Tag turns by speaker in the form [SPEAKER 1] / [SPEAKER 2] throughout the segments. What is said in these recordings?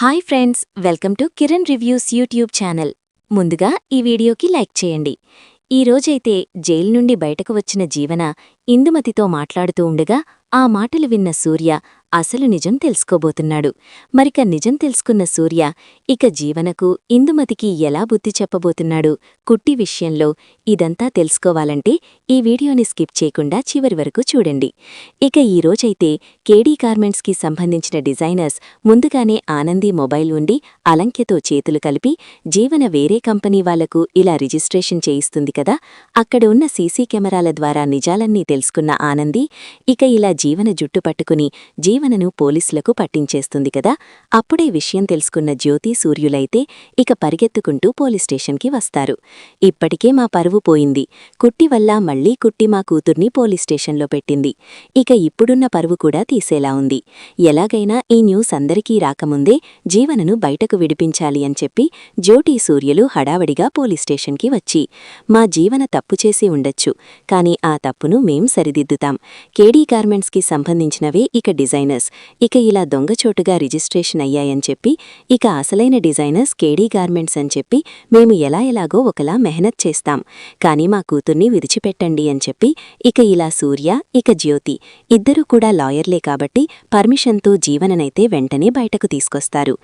[SPEAKER 1] Hi friends, welcome to Kiran reviews YouTube channel. ముందుగా ఈ వీడియోకి లైక్ చేయండి. ఈ రోజైతే జైలు నుండి బయటకు వచ్చిన జీవన ఇందుమతితో మాట్లాడుతూ ఉండగా ఆ మాటలు విన్న సూర్య అసలు నిజం తెలుసుకోబోతున్నాడు. మరిక నిజం తెలుసుకున్న సూర్య ఇక జీవనకు ఇందుమతికి ఎలా బుద్ధి చెప్పబోతున్నాడు కుట్టి విషయంలో ఇదంతా తెలుసుకోవాలంటే ఈ వీడియోని స్కిప్ చేయకుండా చివరి వరకు చూడండి. ఇక ఈ రోజైతే కేడీ గార్మెంట్స్కి సంబంధించిన డిజైనర్స్ ముందుగానే ఆనంది మొబైల్ ఉండి అలంక్యతో చేతులు కలిపి జీవన వేరే కంపెనీ వాళ్లకు ఇలా రిజిస్ట్రేషన్ చేయిస్తుంది కదా, అక్కడ ఉన్న సీసీ కెమెరాల ద్వారా నిజాలన్నీ తెలుసుకున్న ఆనంది ఇక ఇలా జీవన జుట్టు పట్టుకుని జీవనను పోలీసులకు పట్టించేస్తుంది కదా. అప్పుడే విషయం తెలుసుకున్న జ్యోతి సూర్యులైతే ఇక పరిగెత్తుకుంటూ పోలీస్ స్టేషన్కి వస్తారు. ఇప్పటికే మా పరువు పోయింది, కుట్టి వల్ల మళ్లీ కుట్టి మా కూతుర్ని పోలీస్ స్టేషన్లో పెట్టింది, ఇక ఇప్పుడున్న పరువు కూడా తీసేలా ఉంది. ఎలాగైనా ఈ న్యూస్ అందరికీ రాకముందే జీవనను బయటకు విడిపించాలి అని చెప్పి జ్యోతి సూర్యులు హడావడిగా పోలీస్ స్టేషన్కి వచ్చి మా జీవన తప్పు చేసి ఉండొచ్చు, కానీ ఆ తప్పును మేం సరిదిద్దుతాం, కేడీ గార్మెంట్స్కి సంబంధించినవే ఇక డిజైనర్స్, ఇక ఇలా దొంగచోటుగా రిజిస్ట్రేషన్ అయ్యాయని చెప్పి ఇక అసలైన డిజైనర్స్ కేడీ గార్మెంట్స్ అని చెప్పి మేము ఎలాగో ఒకలా మెహనత్ చేస్తాం, కానీ మా కూతుర్ని విడిచిపెట్టండి అని చెప్పి ఇక ఇలా సూర్య ఇక జ్యోతి ఇద్దరూ కూడా లాయర్లే కాబట్టి పర్మిషన్తో జీవననైతే వెంటనే బయటకు తీసుకొస్తారు.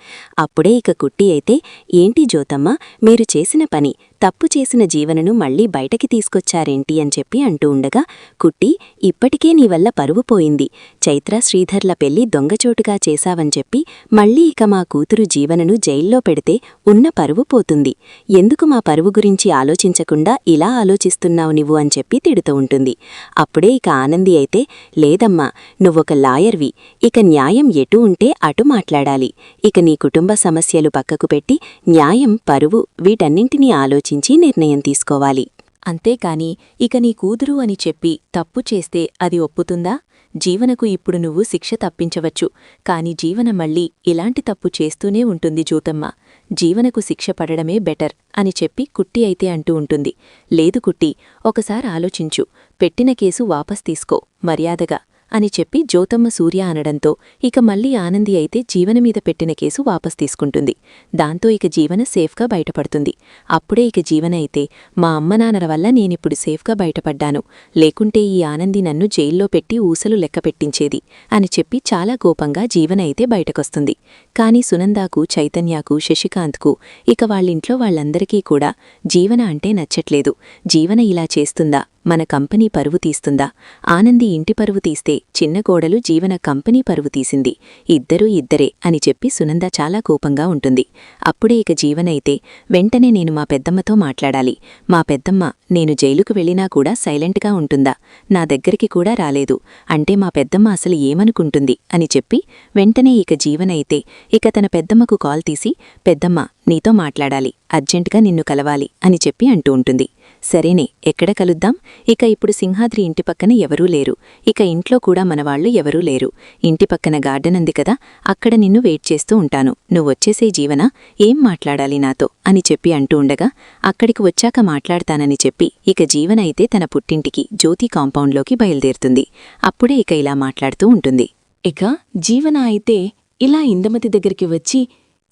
[SPEAKER 1] అప్పుడే ఇక కుట్టి అయితే ఏంటి జ్యోతమ్మ, మీరు చేసిన పని తప్పు చేసిన జీవనను మళ్లీ బయటకి తీసుకొచ్చారేంటి అని చెప్పి అంటూ ఉండగా కుట్టి ఇప్పటికే నీ వల్ల పరువు పోయింది, చైత్ర శ్రీధర్ల పెళ్లి దొంగచోటుగా చేశావని చెప్పి మళ్లీ ఇక మా కూతురు జీవనను జైల్లో పెడితే ఉన్న పరువు పోతుంది, ఎందుకు మా పరువు గురించి ఆలోచించకుండా ఇలా ఆలోచిస్తున్నావు నువ్వు అని చెప్పి తిడుతూ ఉంటుంది. అప్పుడే ఇక ఆనంది అయితే లేదమ్మా, నువ్వొక లాయర్వి, ఇక న్యాయం ఎటు ఉంటే అటు మాట్లాడాలి, ఇక నీ కుటుంబ సమస్యలు పక్కకు పెట్టి న్యాయం పరువు వీటన్నింటినీ ఆలోచించి నిర్ణయం తీసుకోవాలి, అంతేకాని ఇక నీ కూతురు అని చెప్పి తప్పు చేస్తే అది ఒప్పుతుందా? జీవనకు ఇప్పుడు నువ్వు శిక్ష తప్పించవచ్చు, కాని జీవన మళ్ళీ ఇలాంటి తప్పు చేస్తూనే ఉంటుంది జ్యోతమ్మ, జీవనకు శిక్ష పడడమే బెటర్ అని చెప్పి కుట్టి అయితే అంటూ ఉంటుంది. లేదు కుట్టి, ఒకసారి ఆలోచించు, పెట్టిన కేసు వాపస్ తీసుకో మర్యాదగా అని చెప్పి జ్యోతమ్మ సూర్య అనడంతో ఇక మళ్లీ ఆనంది అయితే జీవనమీద పెట్టిన కేసు వాపస్ తీసుకుంటుంది. దాంతో ఇక జీవన సేఫ్గా బయటపడుతుంది. అప్పుడే ఇక జీవన అయితే మా అమ్మనాన్నల వల్ల నేనిప్పుడు సేఫ్గా బయటపడ్డాను, లేకుంటే ఈ ఆనంది నన్ను జైల్లో పెట్టి ఊసలు లెక్క పెట్టించేది అని చెప్పి చాలా కోపంగా జీవన అయితే బయటకొస్తుంది. కాని సునందాకు, చైతన్యకు, శశికాంత్కు ఇక వాళ్ళింట్లో వాళ్ళందరికీ కూడా జీవన అంటే నచ్చట్లేదు. జీవన ఇలా చేస్తుందా, మన కంపెనీ పరువు తీస్తుందా, ఆనంది ఇంటి పరువు తీస్తే చిన్న కోడలు జీవన కంపెనీ పరువు తీసింది, ఇద్దరూ ఇద్దరే అని చెప్పి సునంద చాలా కోపంగా ఉంటుంది. అప్పుడే ఇక జీవనైతే వెంటనే నేను మా పెద్దమ్మతో మాట్లాడాలి, మా పెద్దమ్మ నేను జైలుకు వెళ్ళినా కూడా సైలెంట్గా ఉంటుందా, నా దగ్గరికి కూడా రాలేదు అంటే మా పెద్దమ్మ అసలు ఏమనుకుంటుంది అని చెప్పి వెంటనే ఇక జీవనైతే ఇక తన పెద్దమ్మకు కాల్ తీసి పెద్దమ్మ నీతో మాట్లాడాలి, అర్జెంటుగా నిన్ను కలవాలి అని చెప్పి అంటూ ఉంటుంది. సరేనే, ఎక్కడ కలుద్దాం, ఇక ఇప్పుడు సింహాద్రి ఇంటి పక్కన ఎవరూ లేరు, ఇక ఇంట్లో కూడా మనవాళ్లు ఎవరూ లేరు, ఇంటి పక్కన గార్డెన్ ఉంది కదా, అక్కడ నిన్ను వెయిట్ చేస్తూ ఉంటాను, నువ్వొచ్చేసే జీవన, ఏం మాట్లాడాలి నాతో అని చెప్పి అంటూ ఉండగా అక్కడికి వచ్చాక మాట్లాడతానని చెప్పి ఇక జీవన అయితే తన పుట్టింటికి జ్యోతి కాంపౌండ్లోకి బయలుదేరుతుంది. అప్పుడే ఇక ఇలా మాట్లాడుతూ ఉంటుంది.
[SPEAKER 2] ఇక జీవన అయితే ఇలా ఇందుమతి దగ్గరికి వచ్చి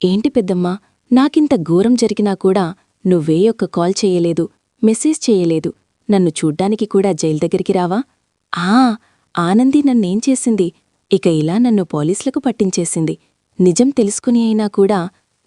[SPEAKER 2] ఏంటి పెద్దమ్మా, నాకింత ఘోరం జరిగినా కూడా నువ్వే ఒక్క కాల్ చెయ్యలేదు, మెసేజ్ చెయ్యలేదు, నన్ను చూడ్డానికి కూడా జైలు దగ్గరికి రావా? ఆనంది నన్నేం చేసింది, ఇక ఇలా నన్ను పోలీసులకు పట్టించేసింది, నిజం తెలుసుకుని అయినా కూడా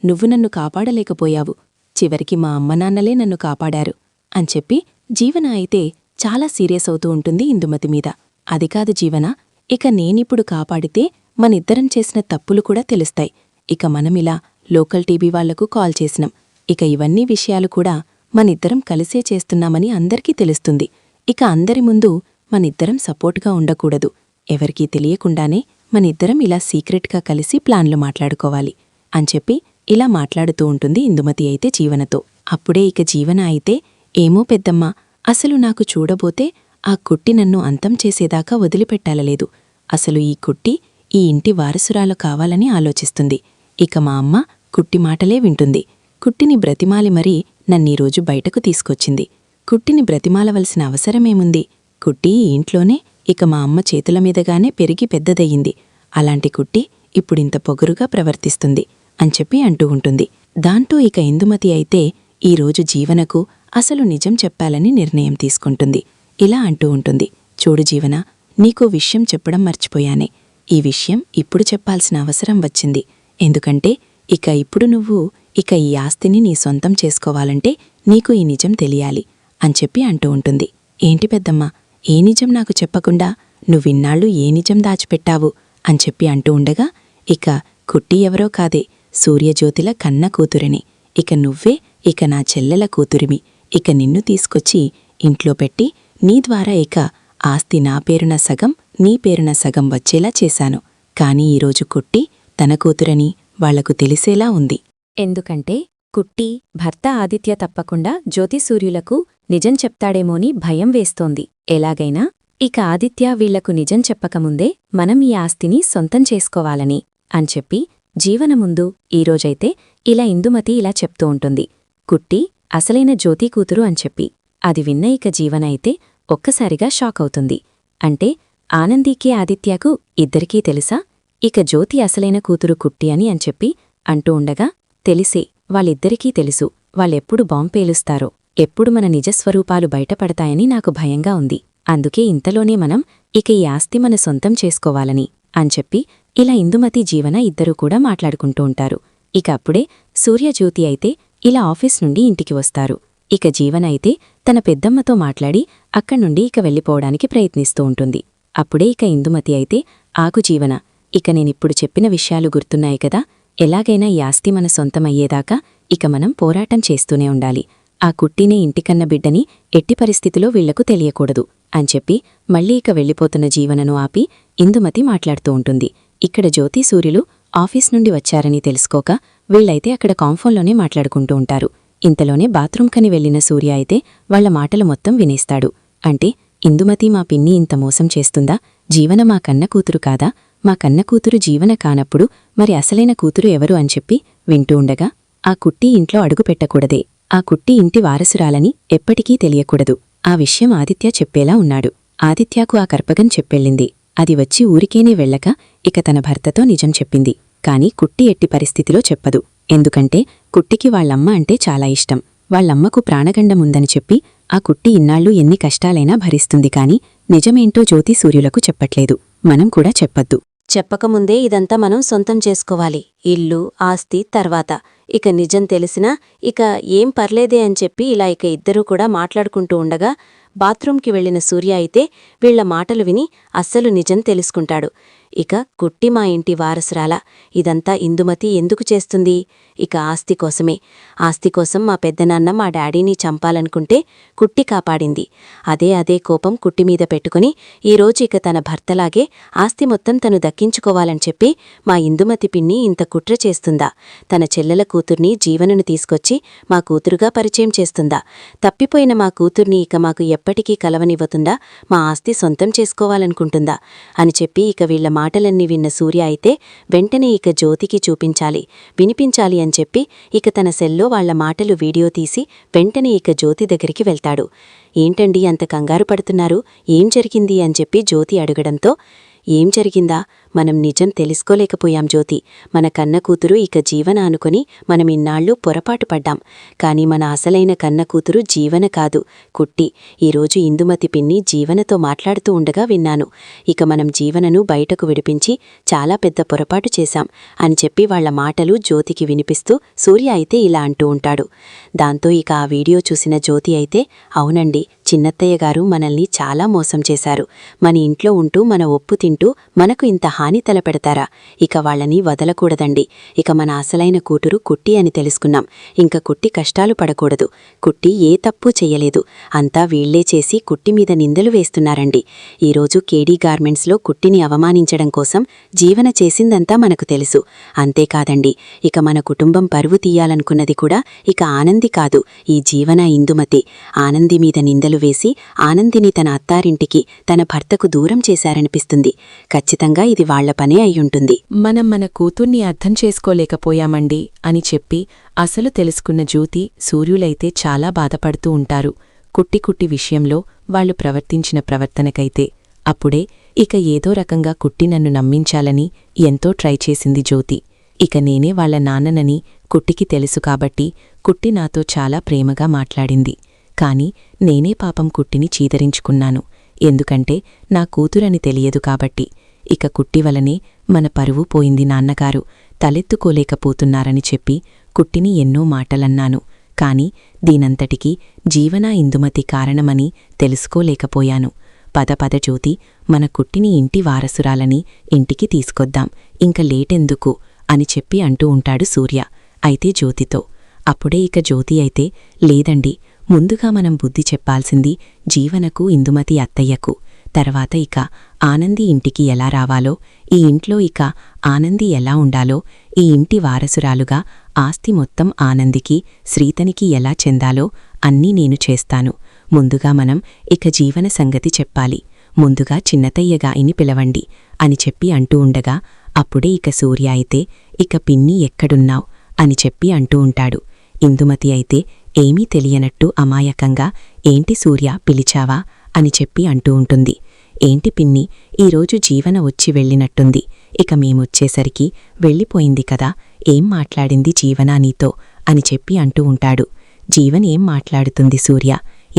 [SPEAKER 2] నువ్వు నన్ను కాపాడలేకపోయావు, చివరికి మా అమ్మనాన్నలే నన్ను కాపాడారు అని చెప్పి జీవన అయితే చాలా సీరియస్ అవుతూ ఉంటుంది ఇందుమతి మీద. అది కాదు జీవన, ఇక నేనిప్పుడు కాపాడితే మనిద్దరం చేసిన తప్పులు కూడా తెలుస్తాయి, ఇక మనమిలా లోకల్ టీవీ వాళ్లకు కాల్ చేసినాం, ఇక ఇవన్నీ విషయాలు కూడా మనిద్దరం కలిసే చేస్తున్నామని అందరికీ తెలుస్తుంది, ఇక అందరి ముందు మనిద్దరం సపోర్ట్గా ఉండకూడదు, ఎవరికీ తెలియకుండానే మనిద్దరం ఇలా సీక్రెట్గా కలిసి ప్లాన్లు మాట్లాడుకోవాలి అని చెప్పి ఇలా మాట్లాడుతూ ఉంటుంది ఇందుమతి అయితే జీవనతో. అప్పుడే ఇక జీవన అయితే ఏమో పెద్దమ్మ, అసలు నాకు చూడబోతే ఆ కుట్టి నన్ను అంతం చేసేదాకా వదిలిపెట్టాలలేదు, అసలు ఈ కుట్టి ఈ ఇంటి వారసురాలు కావాలని ఆలోచిస్తుంది, ఇక మా అమ్మ కుట్టి మాటలే వింటుంది, కుట్టిని బ్రతిమాలి మరీ నన్నీరోజు బయటకు తీసుకొచ్చింది, కుట్టిని బ్రతిమాలవలసిన అవసరమేముంది, కుట్టి ఈ ఇంట్లోనే ఇక మా అమ్మ చేతుల మీదగానే పెరిగి పెద్దదయ్యింది, అలాంటి కుట్టి ఇప్పుడింత పొగరుగా ప్రవర్తిస్తుంది అని చెప్పి అంటూ ఉంటుంది. దాంతో ఇక ఇందుమతి అయితే ఈరోజు జీవనకు అసలు నిజం చెప్పాలని నిర్ణయం తీసుకుంటుంది. ఇలా అంటూ ఉంటుంది, చూడు జీవన, నీకో విషయం చెప్పడం మర్చిపోయానే. ఈ విషయం ఇప్పుడు చెప్పాల్సిన అవసరం వచ్చింది. ఎందుకంటే ఇప్పుడు నువ్వు ఈ ఆస్తిని నీ సొంతం చేసుకోవాలంటే నీకు ఈ నిజం తెలియాలి అని చెప్పి అంటూ ఉంటుంది. ఏంటి పెద్దమ్మా, ఏ నిజం నాకు చెప్పకుండా నువ్విన్నాళ్ళు ఏ నిజం దాచిపెట్టావు అని చెప్పి అంటూ ఉండగా, కుట్టి ఎవరో కాదే, సూర్యజ్యోతిల కన్న కూతురిని. నువ్వే నా చెల్లెల కూతురిమి. నిన్ను తీసుకొచ్చి ఇంట్లో పెట్టి నీ ద్వారా ఆస్తి నా పేరున సగం నీ పేరున సగం వచ్చేలా చేశాను. కాని ఈరోజు కుట్టి తన కూతురని వాళ్లకు తెలిసేలా ఉంది.
[SPEAKER 1] ఎందుకంటే కుట్టి భర్త ఆదిత్య తప్పకుండా జ్యోతిసూర్యులకు నిజం చెప్తాడేమోని భయం వేస్తోంది. ఎలాగైనా ఆదిత్య వీళ్లకు నిజం చెప్పకముందే మనం ఈ ఆస్తిని సొంతం చేసుకోవాలని అని చెప్పి జీవన ముందు ఈరోజైతే ఇందుమతి ఇలా చెప్తూ ఉంటుంది, కుట్టి అసలైన జ్యోతి కూతురు అని చెప్పి. అది విన్న జీవన అయితే ఒక్కసారిగా షాక్ అవుతుంది. అంటే ఆనందీకి ఆదిత్యకు ఇద్దరికీ తెలుసా జ్యోతి అసలైన కూతురు కుట్టి అని చెప్పి అంటూ ఉండగా, తెలిసే, వాళ్ళిద్దరికీ తెలుసు. వాళ్ళెప్పుడు బాంబు పేలుస్తారో, ఎప్పుడు మన నిజస్వరూపాలు బయటపడతాయని నాకు భయంగా ఉంది. అందుకే ఇంతలోనే మనం ఈ ఆస్తి మన సొంతం చేసుకోవాలని అని చెప్పి ఇందుమతి జీవన ఇద్దరూ కూడా మాట్లాడుకుంటూ ఉంటారు. అప్పుడే సూర్యజ్యోతి అయితే ఆఫీస్ నుండి ఇంటికి వస్తారు. జీవన అయితే తన పెద్దమ్మతో మాట్లాడి అక్కడ్నుండి వెళ్ళిపోవడానికి ప్రయత్నిస్తూ ఉంటుంది. అప్పుడే ఇందుమతి అయితే, ఆగు జీవన, నేనిప్పుడు చెప్పిన విషయాలు గుర్తున్నాయి కదా, ఎలాగైనా ఈ ఆస్తి మన సొంతమయ్యేదాకా మనం పోరాటం చేస్తూనే ఉండాలి. ఆ కుట్టినే ఇంటికన్న బిడ్డని ఎట్టి పరిస్థితిలో వీళ్లకు తెలియకూడదు అని చెప్పి మళ్ళీ వెళ్ళిపోతున్న జీవనను ఆపి ఇందుమతి మాట్లాడుతూ ఉంటుంది. జ్యోతి సూర్యులు ఆఫీస్ నుండి వచ్చారని తెలుసుకోక వీళ్లైతే అక్కడ కాంఫోన్లోనే మాట్లాడుకుంటూ ఉంటారు. ఇంతలోనే బాత్రూంకని వెళ్లిన సూర్య అయితే వాళ్ల మాటలు మొత్తం వినేస్తాడు. అంటే ఇందుమతి మా పిన్ని ఇంత మోసం చేస్తుందా? జీవన మా కన్న కూతురు కాదా? మా కన్న కూతురు జీవన కానప్పుడు మరి అసలైన కూతురు ఎవరు అని చెప్పి వింటూ ఉండగా, ఆ కుట్టి ఇంట్లో అడుగు పెట్టకూడదే, ఆ కుట్టి ఇంటి వారసురాలని ఎప్పటికీ తెలియకూడదు. ఆ విషయం ఆదిత్య చెప్పేలా ఉన్నాడు. ఆదిత్యకు ఆ కర్పగం చెప్పెళ్ళింది. అది వచ్చి ఊరికేనే వెళ్ళక తన భర్తతో నిజం చెప్పింది. కాని కుట్టి ఎట్టి పరిస్థితిలో చెప్పదు. ఎందుకంటే కుట్టికి వాళ్లమ్మ అంటే చాలా ఇష్టం. వాళ్లమ్మకు ప్రాణగండముందని చెప్పి ఆ కుట్టి ఇన్నాళ్ళు ఎన్ని కష్టాలైనా భరిస్తుంది. కాని నిజమేంటో జ్యోతి సూర్యులకు చెప్పట్లేదు. మనం కూడా చెప్పొద్దు. చెప్పకముందే ఇదంతా మనం సొంతం చేసుకోవాలి. ఇల్లు, ఆస్తి తర్వాత. నిజం తెలిసినా ఏం పర్లేదే అని చెప్పి ఇద్దరూ కూడా మాట్లాడుకుంటూ ఉండగా బాత్రూంకి వెళ్లిన సూర్య అయితే వీళ్ల మాటలు విని అస్సలు నిజం తెలుసుకుంటాడు. కుట్టి మా ఇంటి వారసురాల, ఇదంతా ఇందుమతి ఎందుకు చేస్తుంది? ఆస్తి కోసమే. ఆస్తి కోసం మా పెద్దనాన్న మా డాడీని చంపాలనుకుంటే కుట్టి కాపాడింది. అదే కోపం కుట్టి మీద పెట్టుకుని ఈరోజు తన భర్తలాగే ఆస్తి మొత్తం తను దక్కించుకోవాలని చెప్పి మా ఇందుమతి పిన్ని ఇంత కుట్ర చేస్తుందా? తన చెల్లెల కూతుర్ని జీవనను తీసుకొచ్చి మా కూతురుగా పరిచయం చేస్తుందా? తప్పిపోయిన మా కూతుర్ని మాకు ఎప్పటికీ కలవనివ్వతుందా? మా ఆస్తి సొంతం చేసుకోవాలనుకుంటుందా? అని చెప్పి వీళ్ల మాటలన్నీ విన్న సూర్య అయితే వెంటనే జ్యోతికి చూపించాలి, వినిపించాలి అని చెప్పి తన సెల్లో వాళ్ల మాటలు వీడియో తీసి వెంటనే జ్యోతి దగ్గరికి వెళ్తాడు. ఏంటండి అంత కంగారు పడుతున్నారు? ఏం జరిగింది అని చెప్పి జ్యోతి అడగడంతో, ఏం జరిగిందా? మనం నిజం తెలుసుకోలేకపోయాం జ్యోతి. మన కన్న కూతురు జీవన అనుకుని మనమిన్నాళ్ళు పొరపాటు పడ్డాం. కాని మన అసలైన కన్న కూతురు జీవన కాదు, కుట్టి. ఈరోజు ఇందుమతి పిన్ని జీవనతో మాట్లాడుతూ ఉండగా విన్నాను. మనం జీవనను బయటకు విడిపించి చాలా పెద్ద పొరపాటు చేశాం అని చెప్పి వాళ్ల మాటలు జ్యోతికి వినిపిస్తూ సూర్య అయితే ఇలా అంటూ ఉంటాడు. దాంతో ఆ వీడియో చూసిన జ్యోతి అయితే, అవునండి, చిన్నత్తయ్య గారు మనల్ని చాలా మోసం చేశారు. మన ఇంట్లో ఉంటూ మన ఒప్పు తింటూ మనకు ఇంత హాని తలపెడతారా? వాళ్ళని వదలకూడదండి. మన అసలైన కూతురు కుట్టి అని తెలుసుకున్నాం. కుట్టి కష్టాలు పడకూడదు. కుట్టి ఏ తప్పు చెయ్యలేదు. అంతా వీళ్లే చేసి కుట్టి మీద నిందలు వేస్తున్నారండి. ఈరోజు కేడీ గార్మెంట్స్లో కుట్టిని అవమానించడం కోసం జీవన చేసిందంతా మనకు తెలుసు. అంతేకాదండి, మన కుటుంబం పరువు తీయాలనుకున్నది కూడా ఆనంది కాదు, ఈ జీవన ఇందుమతి. ఆనంది మీద నిందలు వేసి ఆనందిని తన అత్తారింటికి తన భర్తకు దూరం చేశారనిపిస్తుంది. ఖచ్చితంగా ఇది వాళ్ల పనే అయ్యుంటుంది.
[SPEAKER 2] మనం మన కూతుర్ని అర్థం చేసుకోలేకపోయామండి అని చెప్పి అసలు తెలుసుకున్న జ్యోతి, సూర్యులైతే చాలా బాధపడుతూ ఉంటారు. కుట్టి విషయంలో వాళ్లు ప్రవర్తించిన ప్రవర్తనకైతే. అప్పుడే ఏదో రకంగా కుట్టి నన్ను నమ్మించాలని ఎంతో ట్రై చేసింది జ్యోతి. ఇక నేనే వాళ్ల నాన్ననని కుట్టికి తెలుసు కాబట్టి కుట్టి నాతో చాలా ప్రేమగా మాట్లాడింది. కాని నేనే పాపం కుట్టిని చీదరించుకున్నాను. ఎందుకంటే నా కూతురని తెలియదు కాబట్టి. ఇక కుట్టి వలనే మన పరువు పోయింది నాన్నగారు, తలెత్తుకోలేకపోతున్నారని చెప్పి కుట్టిని ఎన్నో మాటలన్నాను. కాని దీనంతటికీ జీవనా ఇందుమతి కారణమని తెలుసుకోలేకపోయాను. పద జ్యోతి, మన కుట్టిని ఇంటి వారసురాలని ఇంటికి తీసుకొద్దాం, ఇంక లేటెందుకు అని చెప్పి అంటూ ఉంటాడు సూర్య. అయితే జ్యోతితో. అప్పుడే ఇక జ్యోతి అయితే, లేదండి, ముందుగా మనం బుద్ధి చెప్పాల్సింది జీవనకు ఇందుమతి అత్తయ్యకు. తర్వాత ఇక ఆనంది ఇంటికి ఎలా రావాలో, ఈ ఇంట్లో ఇక ఆనంది ఎలా ఉండాలో, ఈ ఇంటి వారసురాలుగా ఆస్తి మొత్తం ఆనందికి శ్రీతనికి ఎలా చెందాలో అన్నీ నేను చేస్తాను. ముందుగా మనం ఇక జీవన సంగతి చెప్పాలి. ముందుగా చిన్నతయ్యగాయిని పిలవండి అని చెప్పి అంటూ ఉండగా అప్పుడే ఇక సూర్య అయితే, ఇక పిన్ని ఎక్కడున్నావ్ అని చెప్పి అంటూ ఉంటాడు. ఇందుమతి అయితే ఏమీ తెలియనట్టు అమాయకంగా, ఏంటి సూర్య పిలిచావా అని చెప్పి అంటూ ఉంటుంది. ఏంటి పిన్ని, ఈరోజు జీవన వచ్చి వెళ్ళినట్టుంది, ఇక మేమొచ్చేసరికి వెళ్ళిపోయింది కదా, ఏం మాట్లాడింది జీవనా నీతో అని చెప్పి అంటూ ఉంటాడు. జీవన్ ఏం మాట్లాడుతుంది సూర్య,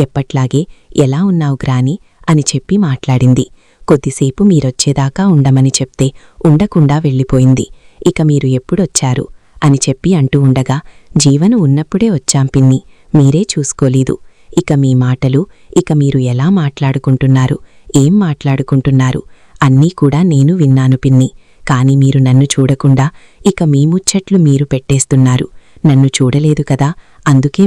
[SPEAKER 2] ఎప్పట్లాగే ఎలా ఉన్నావు గ్రాని అని చెప్పి మాట్లాడింది. కొద్దిసేపు మీరొచ్చేదాకా ఉండమని చెప్తే ఉండకుండా వెళ్ళిపోయింది, ఇక మీరు ఎప్పుడొచ్చారు అని చెప్పి అంటూ ఉండగా, జీవను ఉన్నప్పుడే వచ్చాం పిన్ని, మీరే చూసుకోలేదు. ఇక మీ మాటలు, ఇక మీరు ఎలా మాట్లాడుకుంటున్నారు, ఏం మాట్లాడుకుంటున్నారు అన్నీ కూడా నేను విన్నాను పిన్ని. కాని మీరు నన్ను చూడకుండా ఇక మీ ముచ్చట్లు మీరు పెట్టేస్తున్నారు. నన్ను చూడలేదు కదా, అందుకే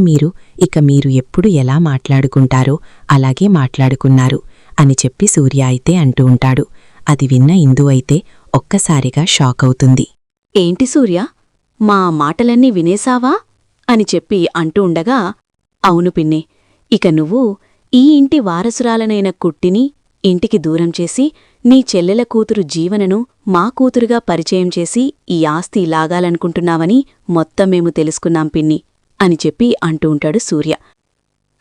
[SPEAKER 2] మీరు ఎప్పుడు ఎలా మాట్లాడుకుంటారో అలాగే మాట్లాడుకున్నారు అని చెప్పి సూర్య అయితే అంటూ ఉంటాడు. అది విన్న ఇందు అయితే ఒక్కసారిగా షాకవుతుంది.
[SPEAKER 1] ఏంటి సూర్య, మా మాటలన్నీ వినేశావా అని చెప్పి అంటూ ఉండగా, అవును పిన్ని, ఇక నువ్వు ఈ ఇంటి వారసురాలనైన కుట్టిని ఇంటికి దూరం చేసి నీ చెల్లెల కూతురు జీవనను మా కూతురుగా పరిచయం చేసి ఈ ఆస్తి లాగాలనుకుంటున్నావని మొత్తం మేము తెలుసుకున్నాం పిన్ని అని చెప్పి అంటూ ఉంటాడు సూర్య.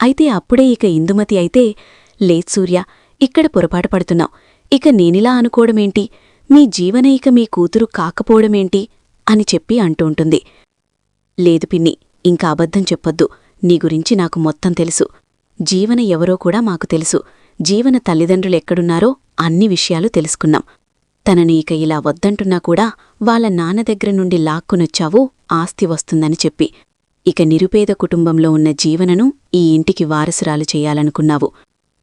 [SPEAKER 1] అయితే అప్పుడే ఇక ఇందుమతి అయితే, లేదు సూర్య, ఇక్కడ పొరపాటు పడుతున్నావు, ఇక నేనిలా అనుకోవడమేంటి, మీ జీవన ఇక మీ కూతురు కాకపోవడమేంటి అని చెప్పి అంటూ ఉంటుంది. లేదు పిన్ని, ఇంకా అబద్ధం చెప్పొద్దు, నీ గురించి నాకు మొత్తం తెలుసు. జీవన ఎవరో కూడా మాకు తెలుసు. జీవన తల్లిదండ్రులెక్కడున్నారో అన్ని విషయాలు తెలుసుకున్నాం. తనని ఇక ఇలా వద్దంటున్నా కూడా వాళ్ళ నాన్న దగ్గర నుండి లాక్కునొచ్చావు ఆస్తి వస్తుందని చెప్పి. ఇక నిరుపేద కుటుంబంలో ఉన్న జీవనను ఈ ఇంటికి వారసురాలు చెయ్యాలనుకున్నావు.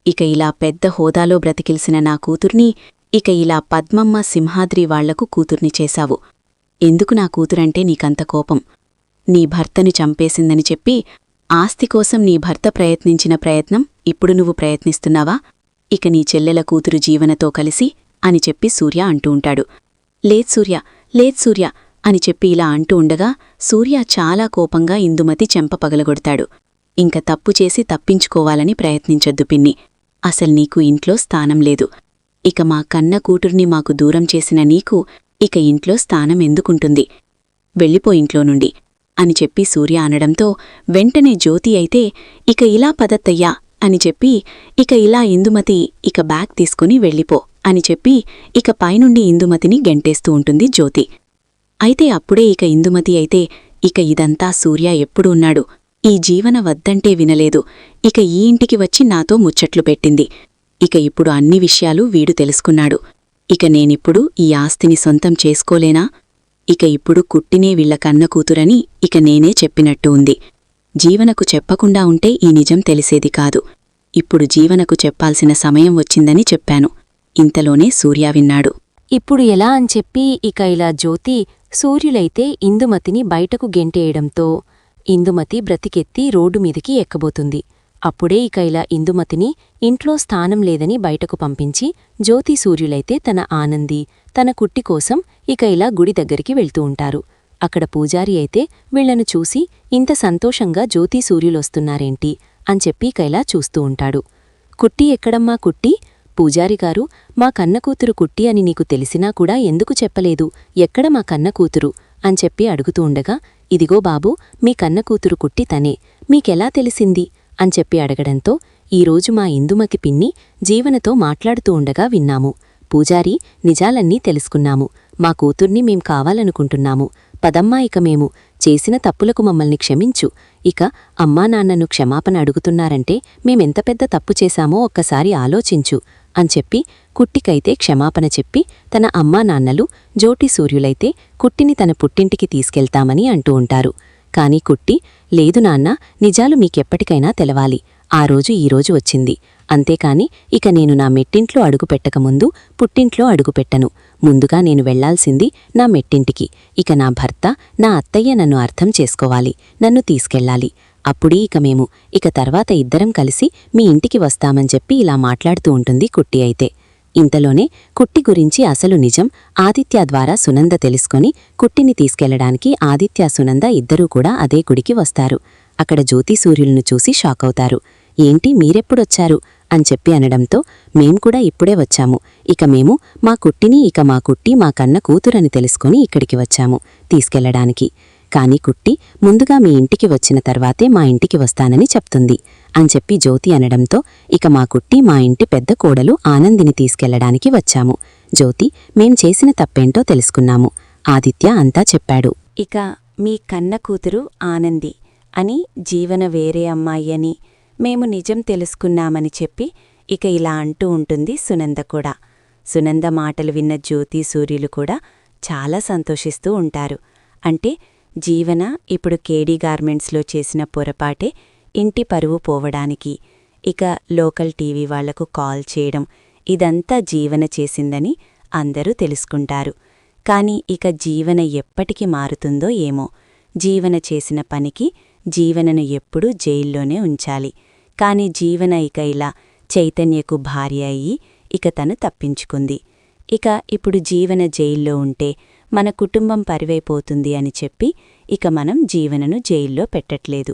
[SPEAKER 1] ఇక ఇలా పెద్ద హోదాలో బ్రతికిల్సిన నా కూతుర్ని ఇక ఇలా పద్మమ్మ సింహాద్రి వాళ్లకు కూతుర్ని చేశావు. ఎందుకు నా కూతురంటే నీకంత కోపం? నీ భర్తని చంపేసిందని చెప్పి ఆస్తి కోసం నీ భర్త ప్రయత్నించిన ప్రయత్నం ఇప్పుడు నువ్వు ప్రయత్నిస్తున్నావా? ఇక నీ చెల్లెల కూతురు జీవనతో కలిసి అని చెప్పి సూర్య అంటూ ఉంటాడు. లేద్ సూర్య అని చెప్పి ఇలా అంటూ ఉండగా సూర్య చాలా కోపంగా ఇందుమతి చెంప పగలగొడతాడు. ఇంక తప్పు చేసి తప్పించుకోవాలని ప్రయత్నించొద్దు పిన్ని, అసలు నీకు ఇంట్లో స్థానం లేదు. ఇక మా కన్న కూతుర్ని మాకు దూరం చేసిన నీకు ఇక ఇంట్లో స్థానం ఎందుకుంటుంది? వెళ్ళిపో ఇంట్లో నుండి అని చెప్పి సూర్య అనడంతో వెంటనే జ్యోతి అయితే, ఇక ఇలా పదత్తయ్యా అని చెప్పి ఇక ఇలా ఇందుమతి ఇక బ్యాగ్ తీసుకుని వెళ్ళిపో అని చెప్పి ఇక పైనుండి ఇందుమతిని గెంటేస్తూ ఉంటుంది జ్యోతి. అయితే అప్పుడే ఇక ఇందుమతి అయితే, ఇక ఇదంతా సూర్య ఎప్పుడు ఉన్నాడు, ఈ జీవన వద్దంటే వినలేదు, ఇక ఈ ఇంటికి వచ్చి నాతో ముచ్చట్లు పెట్టింది. ఇక ఇప్పుడు అన్ని విషయాలు వీడు తెలుసుకున్నాడు. ఇక నేనిప్పుడు ఈ ఆస్తిని సొంతం చేసుకోలేనా? ఇక ఇప్పుడు కుట్టినే వీళ్ల కన్న కూతురని ఇక నేనే చెప్పినట్టు ఉంది. జీవనకు చెప్పకుండా ఉంటే ఈ నిజం తెలిసేది కాదు. ఇప్పుడు జీవనకు చెప్పాల్సిన సమయం వచ్చిందని చెప్పాను. ఇంతలోనే సూర్య విన్నాడు.
[SPEAKER 2] ఇప్పుడు ఎలా అని చెప్పి ఇక ఇలా జ్యోతి సూర్యులైతే ఇందుమతిని బయటకు గెంటేయడంతో ఇందుమతి బ్రతికెత్తి రోడ్డు మీదికి ఎక్కబోతుంది. అప్పుడే ఇక ఇలా ఇందుమతిని ఇంట్లో స్థానం లేదని బయటకు పంపించి జ్యోతి సూర్యులైతే తన ఆనంది తన కుట్టి కోసం ఇక ఇలా గుడి దగ్గరికి వెళ్తూ ఉంటారు. అక్కడ పూజారి అయితే వీళ్లను చూసి ఇంత సంతోషంగా జ్యోతి సూర్యులొస్తున్నారేంటి అని చెప్పి ఇక ఇలా చూస్తూ ఉంటాడు. కుట్టి ఎక్కడమ్మా కుట్టి? పూజారిగారు, మా కన్నకూతురు కుట్టి అని నీకు తెలిసినా కూడా ఎందుకు చెప్పలేదు, ఎక్కడ మా కన్నకూతురు అని చెప్పి అడుగుతూ ఉండగా, ఇదిగో బాబూ, మీ కన్నకూతురు కుట్టి తనే, మీకెలా తెలిసింది అని చెప్పి అడగడంతో, ఈరోజు మా ఇందుమతి పిన్ని జీవనతో మాట్లాడుతూ ఉండగా విన్నాము. పూజారి, నిజాలన్నీ తెలుసుకున్నాము. మా కూతుర్ని మేం కావాలనుకుంటున్నాము.
[SPEAKER 1] పదమ్మా ఇక మేము చేసిన తప్పులకు మమ్మల్ని క్షమించు. ఇక అమ్మానాన్నను క్షమాపణ అడుగుతున్నారంటే మేమెంత పెద్ద తప్పు చేశామో ఒక్కసారి ఆలోచించు అని చెప్పి కుట్టికైతే క్షమాపణ చెప్పి తన అమ్మానాన్నలు జోటి సూర్యులైతే కుట్టిని తన పుట్టింటికి తీసుకెళ్తామని అంటూ ఉంటారు. కాని కుట్టి, లేదు నాన్న, నిజాలు మీకెప్పటికైనా తెలవాలి. ఆ రోజు ఈరోజు వచ్చింది. అంతేకాని ఇక నేను నా మెట్టింట్లో అడుగుపెట్టకముందు పుట్టింట్లో అడుగుపెట్టను. ముందుగా నేను వెళ్లాల్సింది నా మెట్టింటికి. ఇక నా భర్త, నా అత్తయ్య నన్ను అర్థం చేసుకోవాలి, నన్ను తీసుకెళ్లాలి. అప్పుడే ఇక మేము ఇక తర్వాత ఇద్దరం కలిసి మీ ఇంటికి వస్తామని చెప్పి ఇలా మాట్లాడుతూ ఉంటుంది కుట్టి అయితే. ఇంతలోనే కుట్టి గురించి అసలు నిజం ఆదిత్య ద్వారా సునంద తెలుసుకొని కుట్టిని తీసుకెళ్లడానికి ఆదిత్య సునంద ఇద్దరూ కూడా అదే గుడికి వస్తారు. అక్కడ జ్యోతి సూర్యులను చూసి షాకవుతారు. ఏంటి మీరెప్పుడొచ్చారు అని చెప్పి అనడంతో మేం కూడా ఇప్పుడే వచ్చాము. ఇక మేము మా కుట్టిని మా కుట్టి మా కన్న కూతురని తెలుసుకొని ఇక్కడికి వచ్చాము తీసుకెళ్లడానికి. కాని కుట్టి ముందుగా మీ ఇంటికి వచ్చిన తర్వాతే మా ఇంటికి వస్తానని చెప్తుంది అని చెప్పి జ్యోతి అనడంతో ఇక మా కుట్టి మా ఇంటి పెద్ద కోడలు ఆనందిని తీసుకెళ్లడానికి వచ్చాము. జ్యోతి, మేం చేసిన తప్పేంటో తెలుసుకున్నాము. ఆదిత్య అంతా చెప్పాడు.
[SPEAKER 2] ఇక మీ కన్న కూతురు ఆనంది అని జీవన వేరే అమ్మాయి అని మేము నిజం తెలుసుకున్నామని చెప్పి ఇక ఇలా అంటూ ఉంటుంది సునంద కూడా. సునంద మాటలు విన్న జ్యోతి సూర్యులు కూడా చాలా సంతోషిస్తూ ఉంటారు. అంటే జీవన ఇప్పుడు కేడీ గార్మెంట్స్లో చేసిన పొరపాటే ఇంటి పరువు పోవడానికి ఇక లోకల్ టీవీ వాళ్లకు కాల్ చేయడం ఇదంతా జీవన చేసిందని అందరూ తెలుసుకుంటారు. కాని ఇక జీవన ఎప్పటికి మారుతుందో ఏమో. జీవన చేసిన పనికి జీవనను ఎప్పుడూ జైల్లోనే ఉంచాలి. కాని జీవన ఇక ఇలా చైతన్యకు భార్య అయ్యి ఇక తను తప్పించుకుంది. ఇక ఇప్పుడు జీవన జైల్లో ఉంటే మన కుటుంబం పరివైపోతుంది అని చెప్పి ఇక మనం జీవనను జైల్లో పెట్టట్లేదు.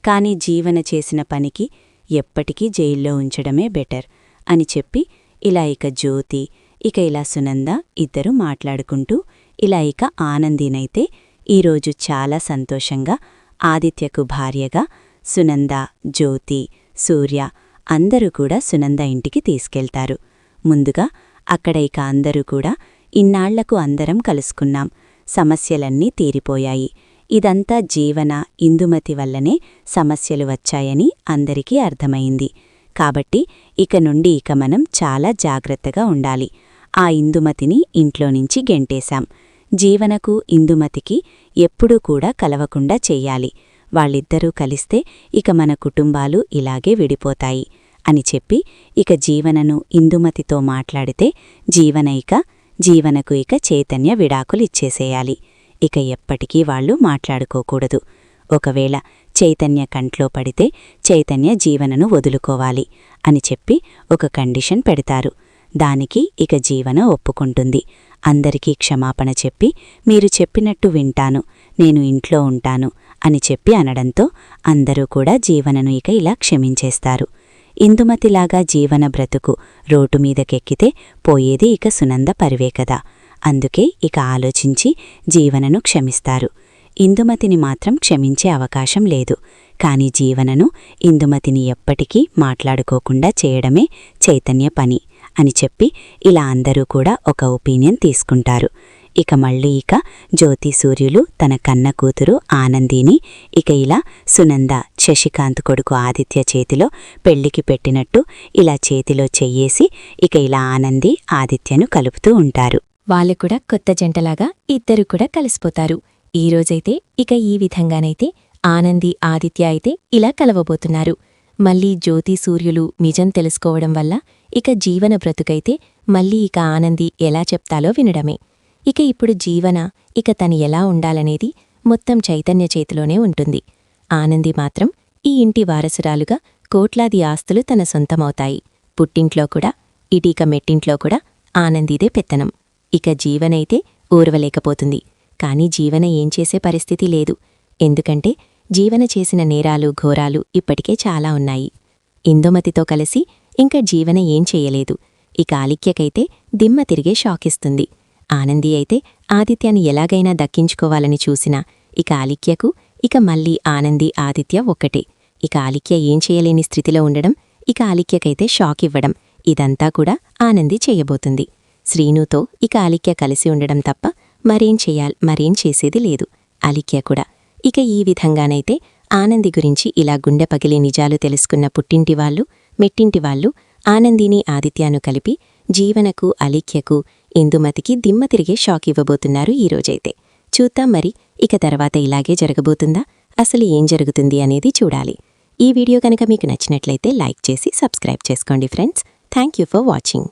[SPEAKER 2] కాని జీవన చేసిన పనికి ఎప్పటికీ జైల్లో ఉంచడమే బెటర్ అని చెప్పి ఇలా ఇక జ్యోతి ఇక ఇలా సునంద ఇద్దరూ మాట్లాడుకుంటూ ఇలా ఇక ఆనందినైతే ఈరోజు చాలా సంతోషంగా ఆదిత్యకు భార్యగా సునంద, జ్యోతి, సూర్య అందరూ కూడా సునంద ఇంటికి తీసుకెళ్తారు. ముందుగా అక్కడ ఇక అందరూ కూడా ఇన్నాళ్లకు అందరం కలుసుకున్నాం, సమస్యలన్నీ తీరిపోయాయి, ఇదంతా జీవన, ఇందుమతి వల్లనే సమస్యలు వచ్చాయని అందరికీ అర్థమైంది. కాబట్టి ఇక నుండి ఇక మనం చాలా జాగ్రత్తగా ఉండాలి. ఆ ఇందుమతిని ఇంట్లోనుంచి గెంటేశాం. జీవనకు ఇందుమతికి ఎప్పుడూ కూడా కలవకుండా చెయ్యాలి. వాళ్ళిద్దరూ కలిస్తే ఇక మన కుటుంబాలు ఇలాగే విడిపోతాయి అని చెప్పి ఇక జీవనను ఇందుమతితో మాట్లాడితే జీవనకు ఇక చైతన్య విడాకులిచ్చేసేయాలి. ఇక ఎప్పటికీ వాళ్ళు మాట్లాడుకోకూడదు. ఒకవేళ చైతన్య కంట్లో పడితే చైతన్య జీవనను వదులుకోవాలి అని చెప్పి ఒక కండిషన్ పెడతారు. దానికి ఇక జీవన ఒప్పుకుంటుంది. అందరికీ క్షమాపణ చెప్పి మీరు చెప్పినట్టు వింటాను, నేను ఇంట్లో ఉంటాను అని చెప్పి అనడంతో అందరూ కూడా జీవనను ఇక ఇలా క్షమించేస్తారు. ఇందుమతిలాగా జీవన బ్రతుకు రోడ్డుమీదకెక్కితే పోయేది ఇక సునంద పరివే కదా. అందుకే ఇక ఆలోచించి జీవనను క్షమిస్తారు. ఇందుమతిని మాత్రం క్షమించే అవకాశం లేదు. కాని జీవనను, ఇందుమతిని ఎప్పటికీ మాట్లాడుకోకుండా చేయడమే చైతన్య పని అని చెప్పి ఇలా అందరూ కూడా ఒక ఒపీనియన్ తీసుకుంటారు. ఇక మళ్ళీ ఇక జ్యోతి సూర్యులు తన కన్న కూతురు ఆనందిని ఇక ఇలా సునంద శశికాంత్ కొడుకు ఆదిత్య చేతిలో పెళ్లికి పెట్టినట్టు ఇలా చేతిలో చెయ్యేసి ఇక ఇలా ఆనంది ఆదిత్యను కలుపుతూ ఉంటారు.
[SPEAKER 1] వాళ్ళు కూడా కొత్త జంటలాగా ఇద్దరు కూడా కలిసిపోతారు. ఈరోజైతే ఇక ఈ విధంగానైతే ఆనంది ఆదిత్య అయితే ఇలా కలవబోతున్నారు. మళ్ళీ జ్యోతి సూర్యులు నిజం తెలుసుకోవడం వల్ల ఇక జీవన బ్రతుకైతే మళ్ళీ ఇక ఆనంది ఎలా చెప్తాలో వినడమే. ఇక ఇప్పుడు జీవన ఇక తను ఎలా ఉండాలనేది మొత్తం చైతన్య చేతిలోనే ఉంటుంది. ఆనంది మాత్రం ఈ ఇంటి వారసురాలుగా కోట్లాది ఆస్తులు తన సొంతమవుతాయి. పుట్టింట్లో కూడా ఇటీక మెట్టింట్లో కూడా ఆనందిదే పెత్తనం. ఇక జీవనైతే ఊర్వలేకపోతుంది. కాని జీవన ఏం చేసే పరిస్థితి లేదు. ఎందుకంటే జీవన చేసిన నేరాలు ఘోరాలు ఇప్పటికే చాలా ఉన్నాయి. ఇందుమతితో కలిసి ఇంకా జీవన ఏం చెయ్యలేదు. ఇక ఆలిక్యకైతే దిమ్మ తిరిగే షాకిస్తుంది. ఆనంది అయితే ఆదిత్యాన్ని ఎలాగైనా దక్కించుకోవాలని చూసినా ఇక ఆలిక్యకు ఇక మళ్ళీ ఆనంది ఆదిత్య ఒక్కటే. ఇక ఆలిక్య ఏం చేయలేని స్థితిలో ఉండడం, ఇక ఆలిక్యకైతే షాక్ ఇవ్వడం ఇదంతా కూడా ఆనంది చెయ్యబోతుంది. శ్రీనుతో ఇక ఆలిక్య కలిసి ఉండడం తప్ప మరేం చేసేది లేదు అలిఖ్య కూడా. ఇక ఈ విధంగానైతే ఆనంది గురించి ఇలా గుండె పగిలి నిజాలు తెలుసుకున్న పుట్టింటివాళ్లు, మెట్టింటివాళ్లు ఆనందిని, ఆదిత్యను కలిపి జీవనకు, అలిఖ్యకు, ఇందుమతికి దిమ్మ తిరిగే షాక్ ఇవ్వబోతున్నారు ఈరోజైతే. చూద్దాం మరి ఇక తర్వాత ఇలాగే జరగబోతుందా? అసలు ఏం జరుగుతుంది అనేది చూడాలి. ఈ వీడియో కనుక మీకు నచ్చినట్లయితే లైక్ చేసి సబ్స్క్రైబ్ చేసుకోండి friends. Thank you for watching.